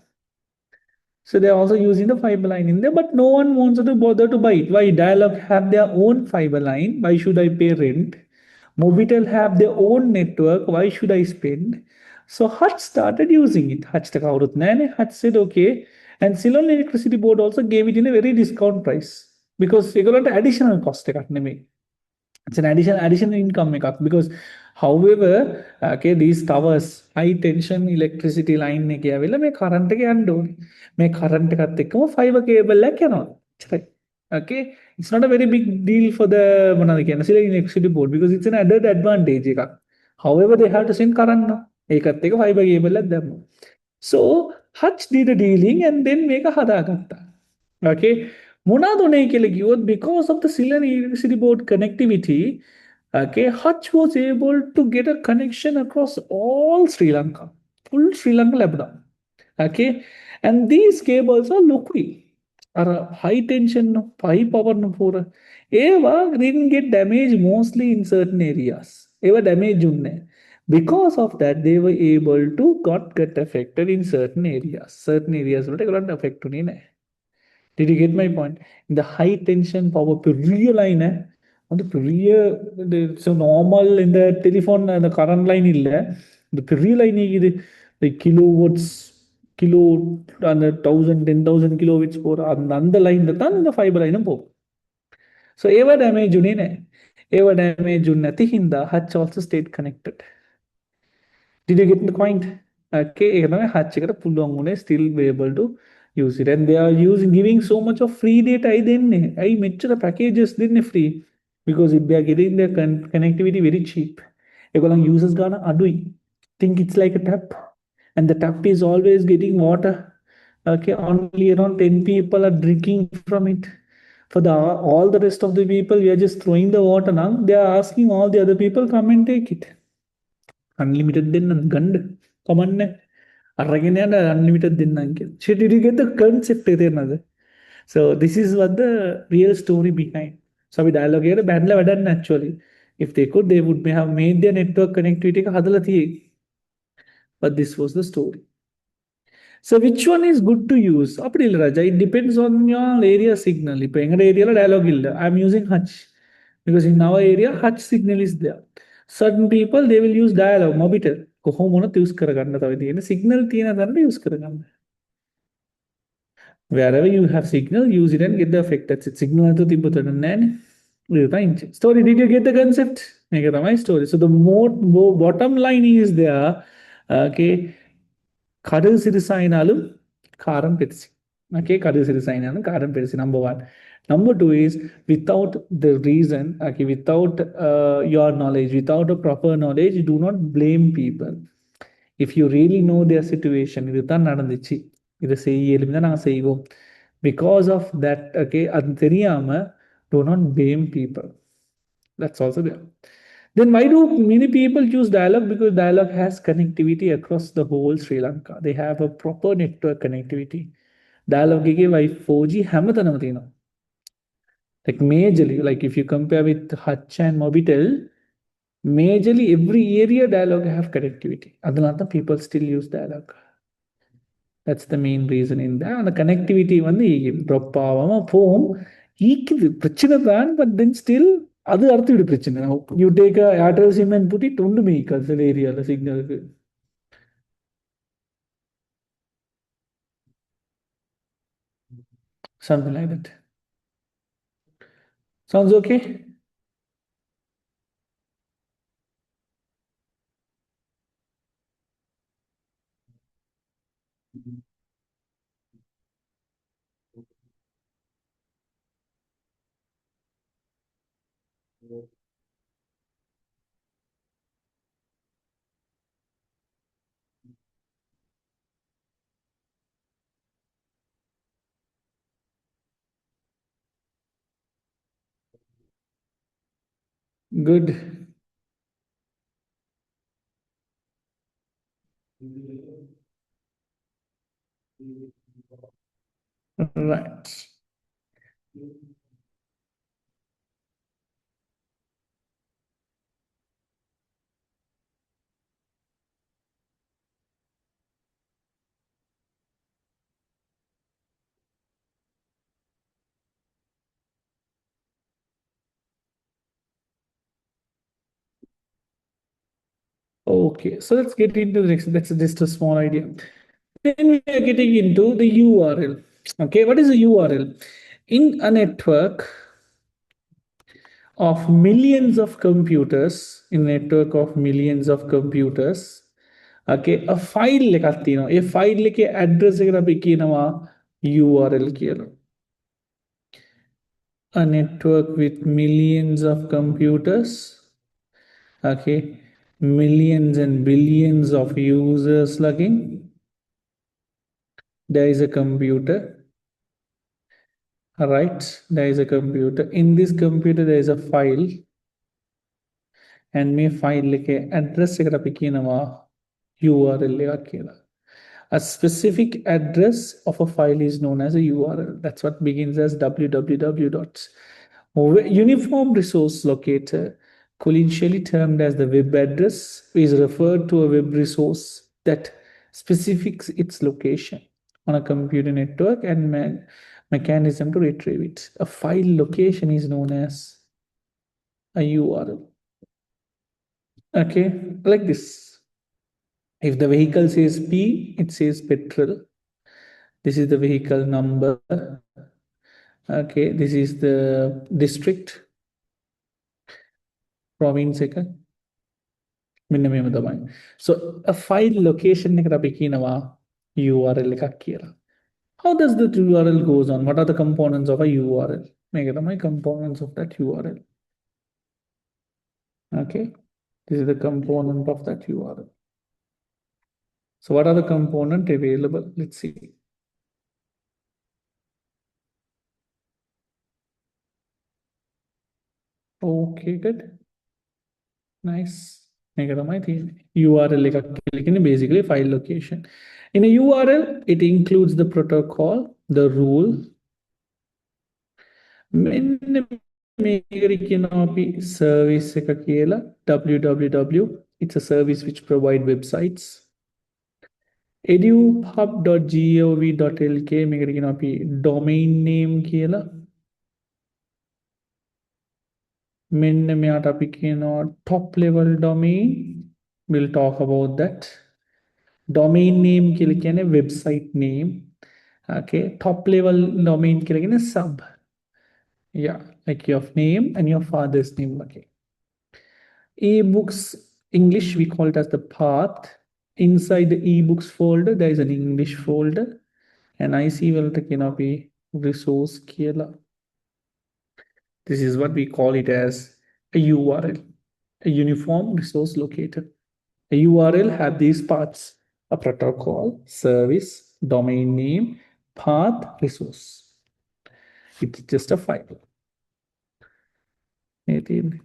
So they're also using the fiber line in there, but no one wants to bother to buy it. Why? Dialog have their own fiber line. Why should I pay rent? Mobitel have their own network. Why should I spend? So Hutch started using it. Hutch takawurut nane. Hutch said okay. And Ceylon Electricity Board also gave it in a very discount price because they got an additional cost. It's an additional income because however okay these towers high tension electricity line එක ඇවිල්ලා මේ current එක යන්න ඕනේ මේ current එකත් එක්කම fiber cable එකක් යනවා එච්චරයි okay it's not a very big deal for the මොනවද කියන්නේ Sri Lankan electricity board because it's an added advantage එකක් however they have to send current now ඒකත් එක්ක fiber cable එකක් දැම්මා so Hutch did a dealing and then මේක හදාගත්තා okay මොනවද කියලා කිව්වොත් because of the Sri Lankan electricity board connectivity okay Hutch was able to get a connection across all Sri Lanka full Sri Lanka ලැබුණා okay and these cables are liquid අර high tension high power පොර ඒවා didn't get damaged mostly in certain areas ඒවා damage උන්නේ because of that they were able to get affected in certain areas වලට ඒගොල්ලන්ට affect උනේ නැහැ did you get my point? In the high tension power பெரிய line வந்து பெரிய so normal இந்த டெலிஃபோன் அந்த கரண்ட் லைன் இல்ல இந்த பெரிய லைன் இது கிலோ வாட்ஸ் கிலோ அந்த 1000 கிலோவாட்ஸ் போற அந்த லைன்ல தான் இந்த ஃபைபர் லைனும் போகும் so ඒව damage උනේ නැහැ ඒව damage උනේ නැති හින්දා Hutch also stayed connected did you get the point? Okay, ඒක තමයි Hutch එකට පුළුවන් උනේ still be able to use it and they are using giving so much of free data අයි දෙන්නේ අයි මෙච්චර packages දෙන්නේ free because if they are getting their connectivity very cheap ඒගොල්ලන් users ගාන අඩුයි think it's like a tap and the tap is always getting water okay only around 10 people are drinking from it for the all the rest of the people we are just throwing the water now they are asking all the other people come and take it unlimited දෙන්න ගන්න කමන්නේ අරගෙන යන unlimited දෙන්නම් කියලා. So did you get the concept තේරෙනවද? So this is what the real story behind. So අපි dialogue එකට බැඳලා වැඩක් නෑ actually. If they could they would have made their network connectivity එක හදලා තියෙයි. But this was the story. So which one is good to use? அப்படி இல்ல ராஜா. It depends on your area signal. இப்போ எங்கட ஏரியால dialogue இல்ல. I'm using Hutch. Because in our area Hutch signal is there. Certain people they will use dialogue, Mobitel. කොහොම වුණත් use කරගන්න තව තියෙන signal තියෙන තැනට use කරගන්න. Wherever you have signal, use it and get the effect. That's it. Signal to තිබ්බොතන නෑනේ. ඒක තමයි. Story, did you get the concept? මේක තමයි story. So the more bottom line is there. Okay. කඩල් සිරිසයිනාලු කාරම් පෙරසි. Okay, කඩල් සිරිසයිනාලු කාරම් පෙරසි. Number one. Number two is without the reason, okay, without your knowledge, without a proper knowledge, do not blame people. If you really know their situation, இதுதான் நடந்துச்சு இதை செய்ய எலுமிதான் நாங்கள் செய்வோம் because of that okay அது தெரியாம do not blame people that's also there then why do many people choose dialogue because dialogue has connectivity across the whole Sri Lanka they have a proper network connectivity dialogue එකේ වයි 4G හැමතැනම තියෙනවා like majorly like if you compare with Hutch and Mobitel majorly every area dialogue have connectivity அதனால தான் people still use dialogue that's the main reason in that அந்த connectivity வந்து drop ஆகாம போகும் ஈக்குது பிரச்சனை தான் பட் தென் ஸ்டில் அது அடுத்து விட பிரச்சனை you take Airtel SIM and put it ஒன்றுமே இருக்காது சில ஏரியாவில் சிக்னலுக்கு something like that sounds okay good right Okay, so let's get into the next. That's just a small idea. Then we are getting into the URL. Okay, what is a URL? In a network of millions of computers, in a network of millions of computers, okay, a file a file ke address URL kilo. A network with millions of computers, okay, millions and billions of users logging. There is a computer, all right? There is a computer. In this computer, there is a file, and me file ke address URL. A specific address of a file is known as a URL. That's what begins as www dot. Uniform Resource Locator, colloquially termed as the web address, is referred to a web resource that specifies its location on a computer network and mechanism to retrieve it. A file location is known as a URL. Okay, like this. If the vehicle says P, it says petrol. This is the vehicle number. Okay, this is the district, province. So a file location URL. How does the URL goes on? What are the components of a URL? My components of that URL. Okay, this is the component of that URL. So what are the component available? Let's see. Okay, good. Nice. URL basically file location. In a URL, it includes the protocol, the rule, service www. It's a service which provide websites. edupub.gov.lk domain name කියලා මෙන්න මෙයාට අපි කියනවා top level domain. We'll talk about that. Domain name කියලා කියන්නේ website name. Okay, top level domain කියලා කියන්නේ sub. Yeah, like your name and your father's name. Okay. Ebooks, English, we call it as the path. Inside the ebooks folder, there is an English folder. And IC will be resource killer. This is what we call it as a URL, a uniform resource locator. A URL have these parts: a protocol, service, domain name, path, resource. It's just a file. 18.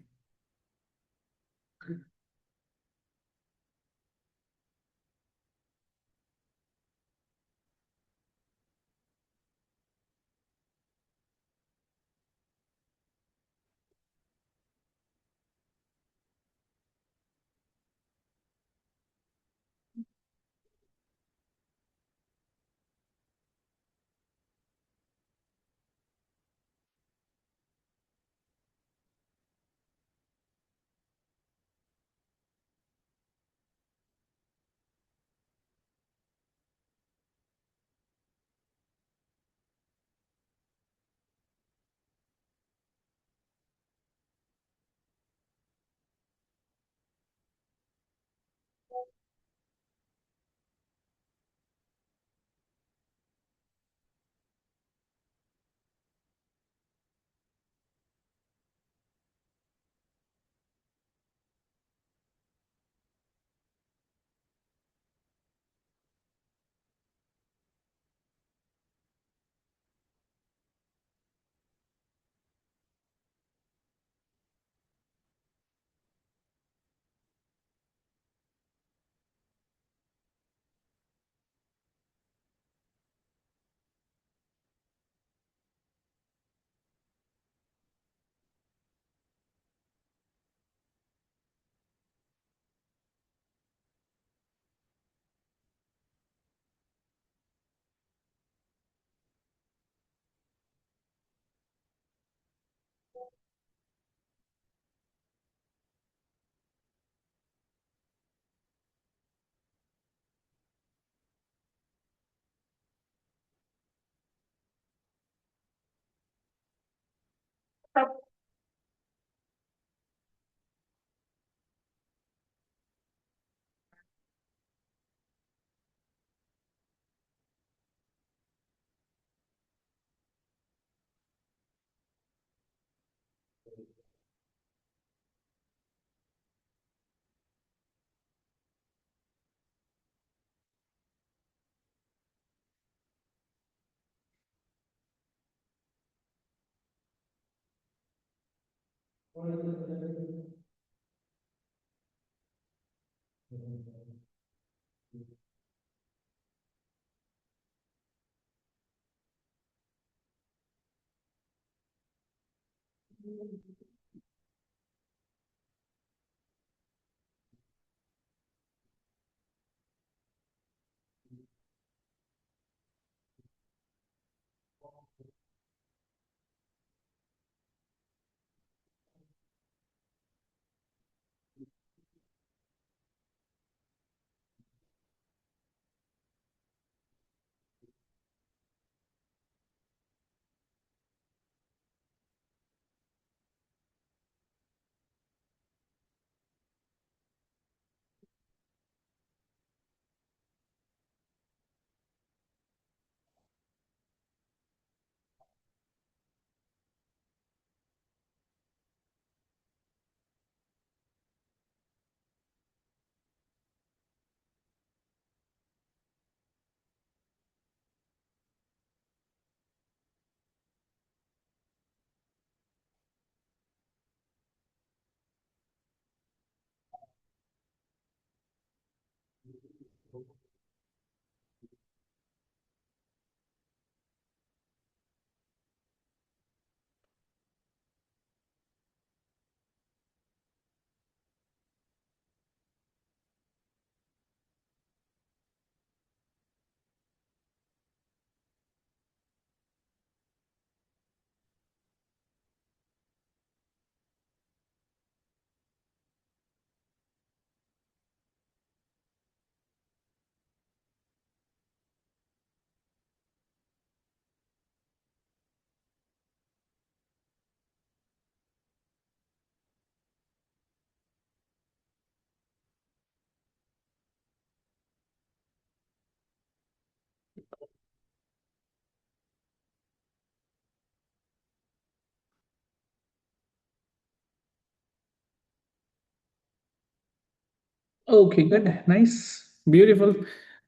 Okay, good. Nice. Beautiful.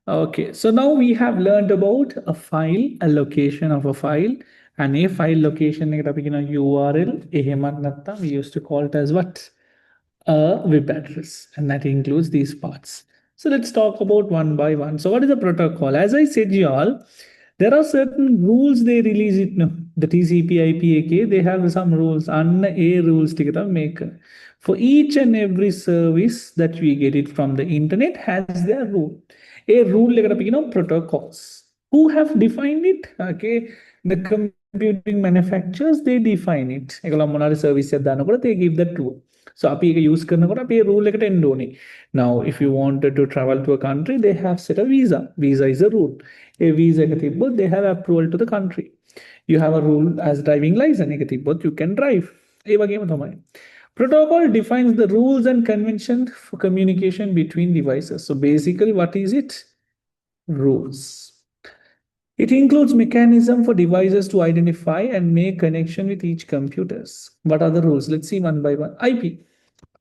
Okay, so now we have learned about a file, a location of a file, and a file location, URL, we used to call it as what? A web address, and that includes these parts. So let's talk about one by one. So what is the protocol? As I said, y'all, there are certain rules they release it now. The TCP IPAK, they have some rules and a rules together make for each and every service that we get it from the internet has their rule. A rule like protocols. Who have defined it? Okay, the computing manufacturers they define it. Service they give that rule. So आप ये use करना को आप ये rule लेकर end होने. Now, if you wanted to travel to a country, they have set a visa. Visa is a rule. A visa but they have approval to the country. You have a rule as driving license but you can drive. ये बाकी मतलब है. Protocol defines the rules and conventions for communication between devices. So basically, what is it? Rules. It includes mechanism for devices to identify and make connection with each computers. What are the rules? Let's see one by one. IP.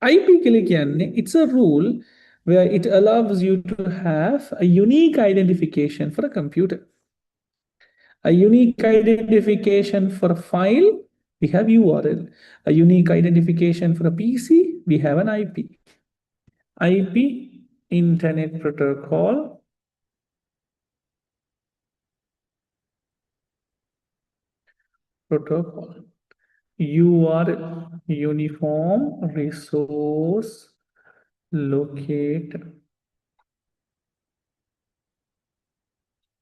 IP के लिए क्या है? It's a rule where it allows you to have a unique identification for a computer. A unique identification for a file, we have URL. A unique identification for a PC, we have an IP. IP, Internet Protocol. Protocol. URL, Uniform Resource Locator.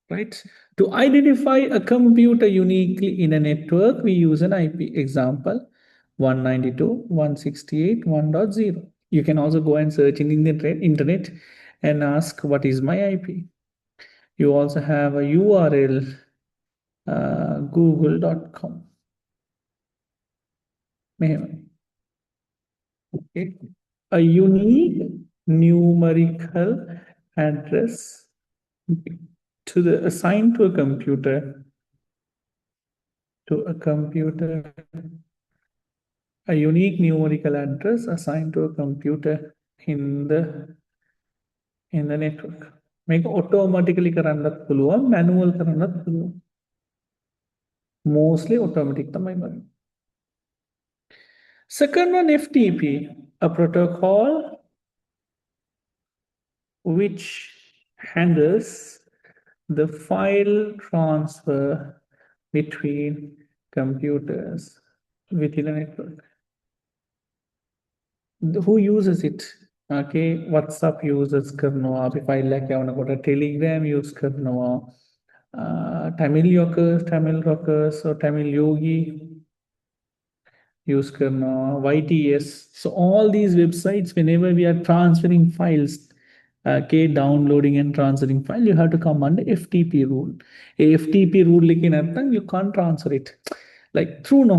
Right? To identify a computer uniquely in a network, we use an IP. Example, 192.168.1.0. You can also go and search in the internet and ask, what is my IP? You also have a URL, google.com. Okay. A unique numerical address assigned to a computer a unique numerical address assigned to a computer in the network. මේක automatically කරන්නත් පුළුවන් manual කරන්නත් පුළුවන්. Mostly automatic තමයි බලන්නේ. Second one, FTP, a protocol which handles the file transfer between computers within a network. Who uses it? Okay, WhatsApp users करනවා අපි file එකක් යවනකොට Telegram use කරනවා Tamil rockers or Tamil yogi use karna, YTS. So all these websites, whenever we are transferring files, okay, downloading and transferring file, you have to come under FTP rule. FTP rule lekin artham you can't transfer it. Like through no.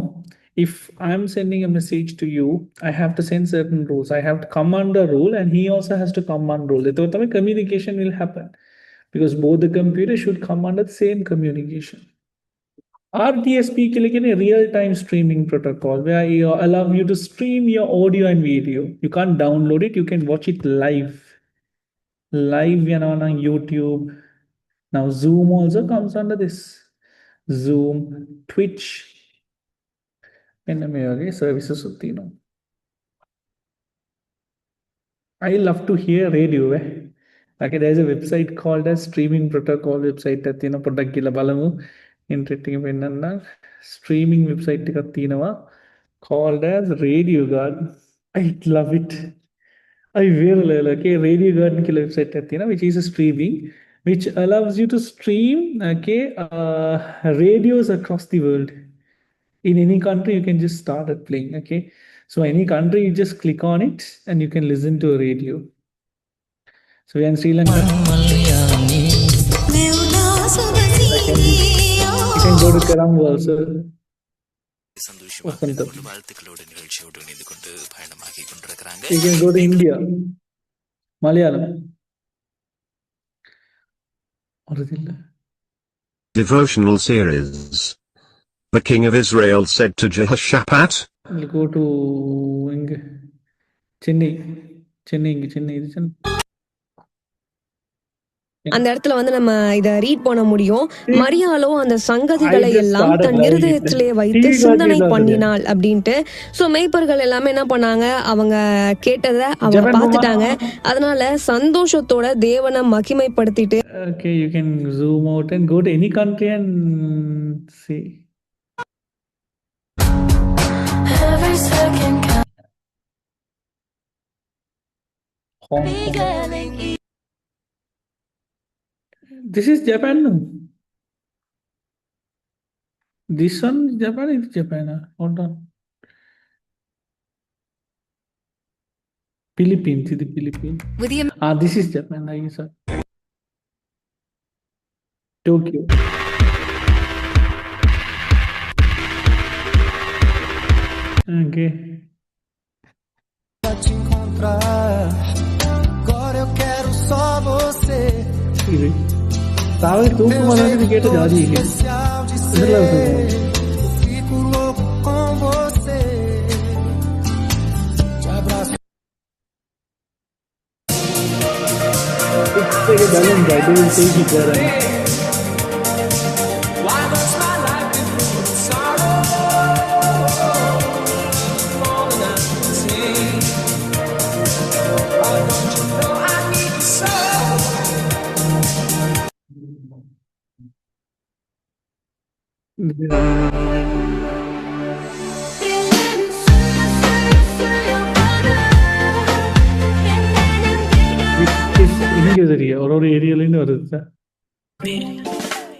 If I'm sending a message to you, I have to send certain rules. I have to come under rule and he also has to come under rule. So communication will happen because both the computers should come under the same communication. RTSP is a real-time streaming protocol where you allow you to stream your audio and video. You can't download it, you can watch it live. Live on YouTube. Now Zoom also comes under this. Zoom, Twitch. Services. I love to hear radio. Okay, there's a website called as streaming protocol website that product interesting streaming website called as Radio Garden. I love it. I really like Radio Garden website which is a streaming which allows you to stream radios across the world. In any country you can just start it playing. Okay, so any country you just click on it and you can listen to a radio. So we are in Sri Lanka. You can go to Karambu also. You can go to India. Malayalam. Devotional series. The king of Israel said to Jehoshaphat. We'll go to Chennai. அந்த இடத்துல வந்து நம்ம இத read பண்ண முடியும். மரியாளோ அந்த சங்கதிகளை எல்லாம் தன் இருதயத்திலே வைத்து சிந்தனை பண்ணினாள் அப்படின்ட்டு. சோ மேய்ப்பர்கள் எல்லாமே என்ன பண்ணாங்க, அவங்க கேட்டத அவங்க பார்த்துட்டாங்க. அதனால சந்தோஷத்தோட தேவனை மகிமைப்படுத்திட்டு Okay, you can zoom out and go to any country and see. Hong Kong. This is Japan. This one is Japan. It's Japan. Hold on. Philippines. This is the Philippines. This is Japan. I guess. Tokyo. Okay. Agora eu quero só você. Sabe, tu como não te quer já de ir. Fico louco com você. Te abraço. It's like a balloon guy. They will take it there.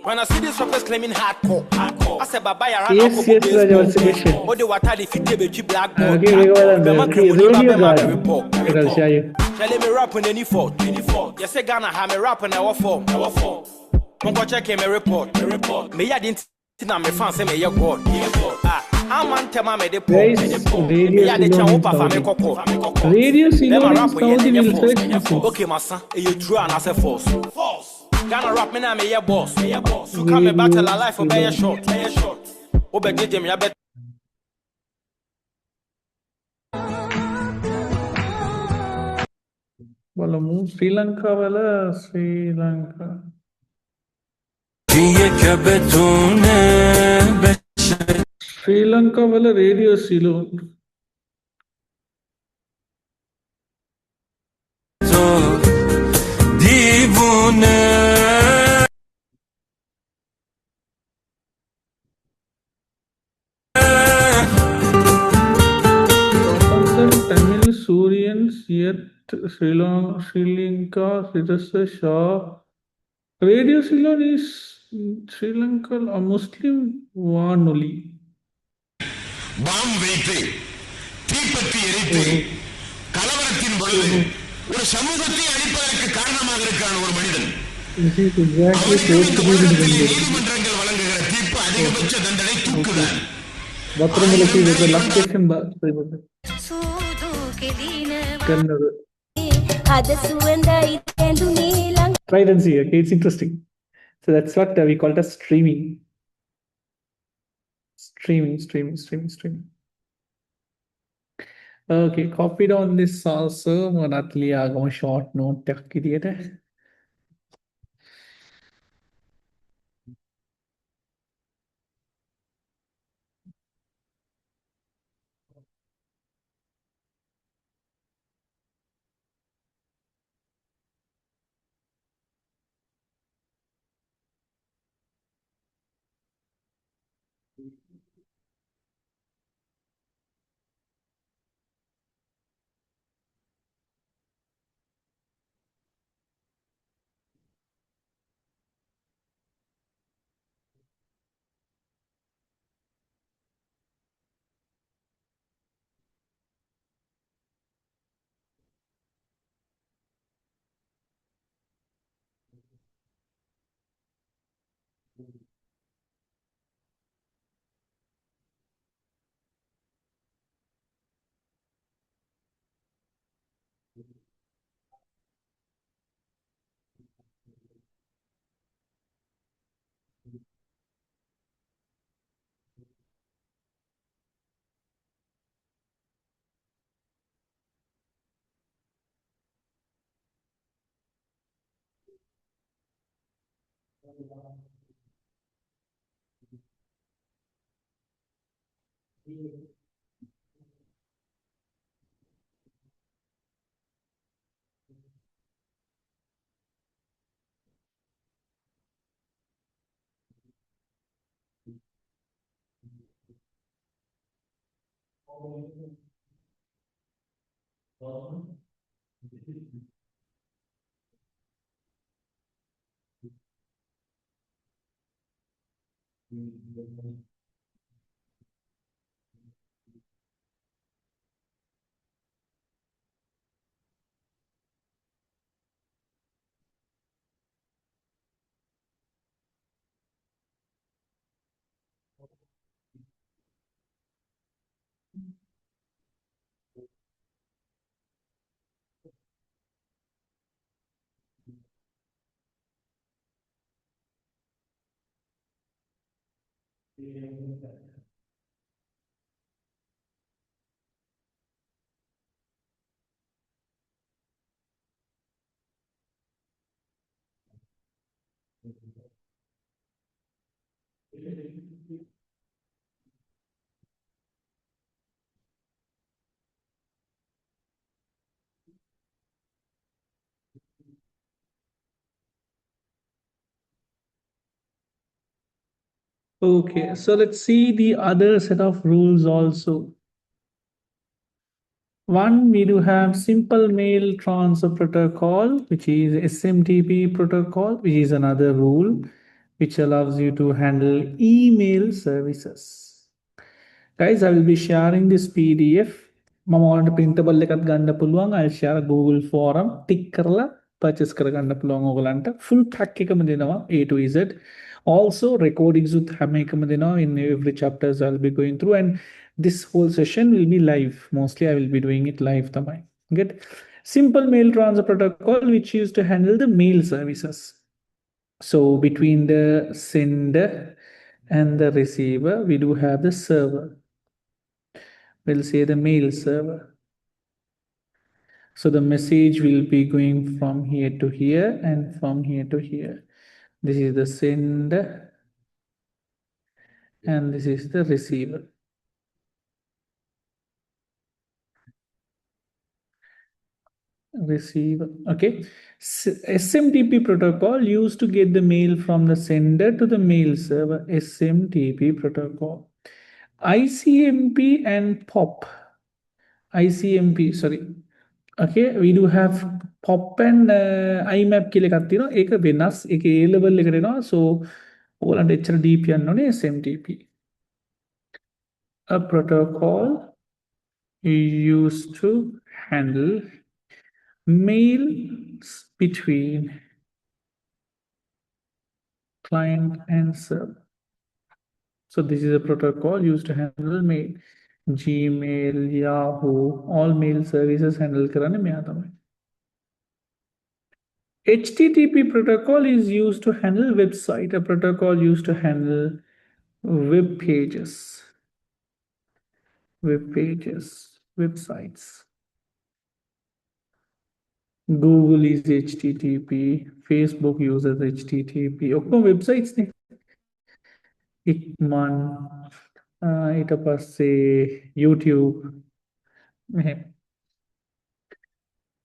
When I see these rappers claiming hardcore, I said bye bye around. Yes, Raja, what's the question? What do what are the fit black boy? Okay, we go on. I'll show you. Tell me rap on any fault. Yes, I Ghana have me rap on our form. Don't go check my report. Me I didn't see my fans say me your God. I'm on tema me de Guys, Radio Me ya de Ceylon chan in opa fa me Saudi. koko. Radio Them Ceylon a in rap we Saudi ye will force. search you. Okay, my son, you true and I say false. Gonna rap me now me ye boss. You come me battle a life for be a short. Obe DJ me ya bet. Well, Sri Lanka, well, Sri Lanka. Sri Lanka, well, Radio Ceylon. Tamil Surians yet Sri Lanka, Siddhasa Shah. Radio Ceylon is Sri Lanka, a Muslim Vanoli. Bomb வைத்து தீப்பற்றி எரித்து கலவரத்தின் பொழுது ஒரு சமூகத்தை அழிப்பதற்கு காரணமாக இருக்கான ஒரு மனிதன். நீதிமன்றங்கள் வழங்குகிற தீர்ப்பு அதிகபட்ச தண்டனை தூக்குதான். Try and see, okay, it's interesting. So that's what we call it as streaming. Streaming. Okay, copied on this also. Monatli agam short note takki diye the. Okay, so let's see the other set of rules also. One, we do have simple mail transfer protocol, which is SMTP protocol, which is another rule which allows you to handle email services. Guys, I will be sharing this PDF. Mama want printable lekat ganda puluang. I'll share a Google form. Tick karla. Perches කරගන්න පුළුවන් ඕගලන්ට full pack එකම දෙනවා A to Z. Also recordings with හැම එකම දෙනවා in every chapters I'll be going through, and this whole session will be live. Mostly I will be doing it live tamai. Get simple mail transfer protocol which used to handle the mail services. So between the sender and the receiver, we do have the server. We'll say the mail server. So the message will be going from here to here and from here to here. This is the sender and this is the receiver. Receiver. Okay. SMTP protocol used to get the mail from the sender to the mail server. SMTP protocol. ICMP and POP. ICMP, sorry. Okay, we do have POP and IMAP කියලා එකක් තියෙනවා. ඒක වෙනස්. ඒක A level එකට එනවා. So ඕගලන්ට එච්චර deep යන්න ඕනේ SMTP. A protocol used to handle mails between client and server. So this is a protocol used to handle mail. Gmail, Yahoo, all mail services handle කරන්නේ මෙයා තමයි. HTTP protocol is used to handle website. A protocol used to handle web pages, websites. Google is HTTP, Facebook uses HTTP. ඔක්කොම websites නේ. ඉක්මන් ඊට පස්සේ YouTube මෙහෙම.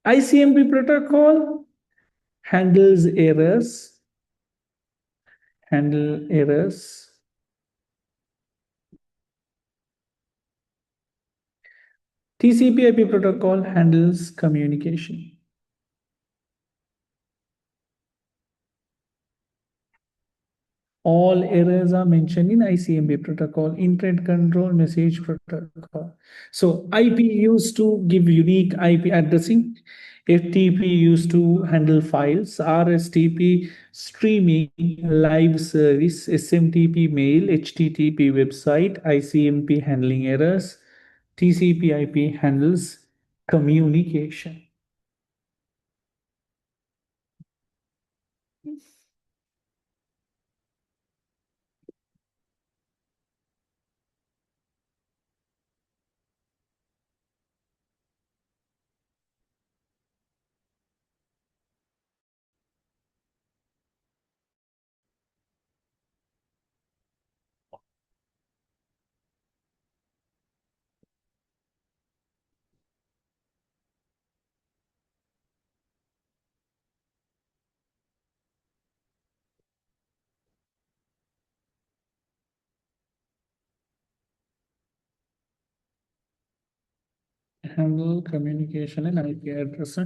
ICMP protocol handles errors. TCP/IP protocol handles communication. All errors are mentioned in ICMP protocol, internet control message protocol. So IP used to give unique IP addressing. FTP used to handle files. RSTP streaming live service. SMTP mail. HTTP website. ICMP handling errors. TCP/IP handles communication. Handle communication and IP address.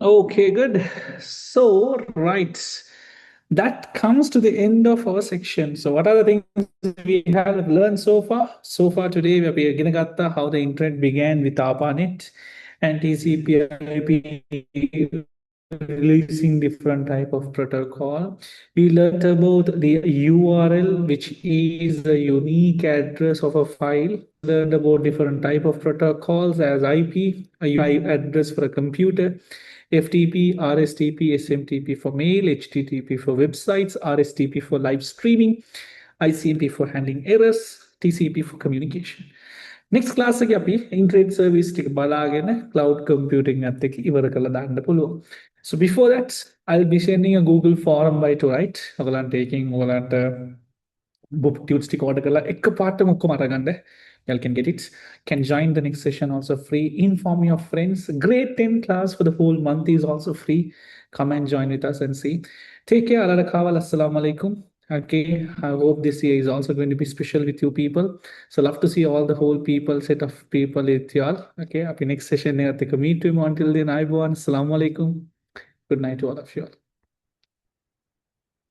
Okay, good. So, right. That comes to the end of our section. So, what are the things we have learned so far? So far today, we are beginning at how the internet began with ARPANET and TCP/IP releasing different type of protocol. We learned about the URL, which is the unique address of a file. Learned about different type of protocols as IP, a unique address for a computer, FTP, RSTP, SMTP for mail, HTTP for websites, RSTP for live streaming, ICMP for handling errors, TCP for communication. Next class එක අපි internet service ටික බලාගෙන cloud computing එකත් එක්ක ඉවර කරලා දාන්න පුළුවන්. So before that, I'll be sending a Google form by to write. ඔයගලන්ට ඒකෙන් ඔයගලන්ට book tunes ටික order කරලා එක පාටම ඔක්කොම අරගන්න. Y'all can get it. Can join the next session also free. Inform your friends. Grade 10 class for the whole month is also free. Come and join with us and see. Take care. Assalamu alaikum. Okay, I hope this year is also going to be special with you people. So love to see all the whole people, set of people with y'all. Okay, happy next session. Meet you until then. Assalamu alaikum. Good night to all of you all.